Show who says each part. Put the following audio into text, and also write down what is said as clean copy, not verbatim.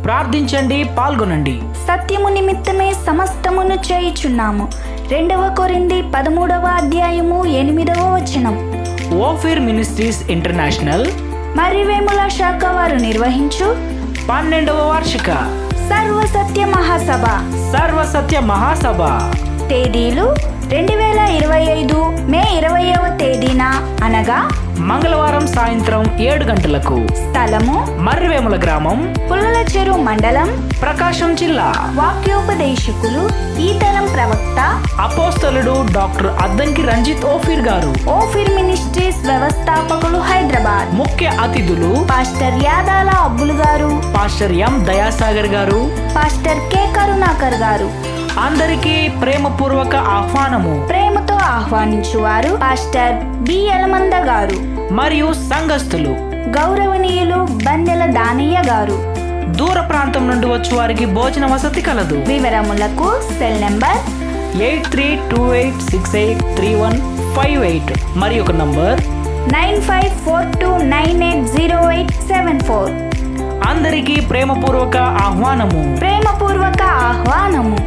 Speaker 1: ప్రార్థించండి, పాల్గొనండి.
Speaker 2: సత్యము నిమిత్తమే సమస్తమును చేయుచున్నాము. 2 కొరింథీ 13:8
Speaker 1: ఓఫీర్ మినిస్ట్రీస్ ఇంటర్నేషనల్
Speaker 2: మర్రివేముల శాఖ వారు నిర్వహించు
Speaker 1: 12వ వార్షిక
Speaker 2: సర్వసత్య
Speaker 1: మహాసభ
Speaker 2: తేదీలు 2025 మే 20వ తేదీన అనగా
Speaker 1: మంగళవారం సాయంత్రం 7 గంటలకు.
Speaker 2: స్థలము
Speaker 1: మర్రివేముల గ్రామం,
Speaker 2: పుల్లల చెరువు మండలం,
Speaker 1: ప్రకాశం జిల్లా.
Speaker 2: వాక్యోపదేశకులు ఈ తరం ప్రవక్త
Speaker 1: అపోస్తలుడు డాక్టర్ అద్దంకి రంజిత్ ఓఫీర్ గారు.
Speaker 2: ఓఫీర్ మినిస్ట్రీస్ వ్యవస్థాపకులు హైదరాబాద్.
Speaker 1: ముఖ్య అతిథులు
Speaker 2: పాస్టర్ యాదాల అబ్బులు గారు,
Speaker 1: పాస్టర్ ఎం దయాసాగర్ గారు,
Speaker 2: పాస్టర్ కె కరుణాకర్ గారు.
Speaker 1: అందరికీ ప్రేమపూర్వక ఆహ్వానము.
Speaker 2: ప్రేమతో ఆహ్వానించువారు పాస్టర్ బి యలమంద గారు
Speaker 1: మరియు సంఘస్థులు
Speaker 2: గౌరవనీయులు బందెల దానయ్య గారు.
Speaker 1: దూర ప్రాంతం నుండి వచ్చే వారికి భోజన వసతి కలదు.
Speaker 2: వివరములకు సెల్ నంబర్
Speaker 1: 8328683158 మరియు ఒక నంబర్
Speaker 2: 9542980874.
Speaker 1: అందరికీ ప్రేమపూర్వక ఆహ్వానము.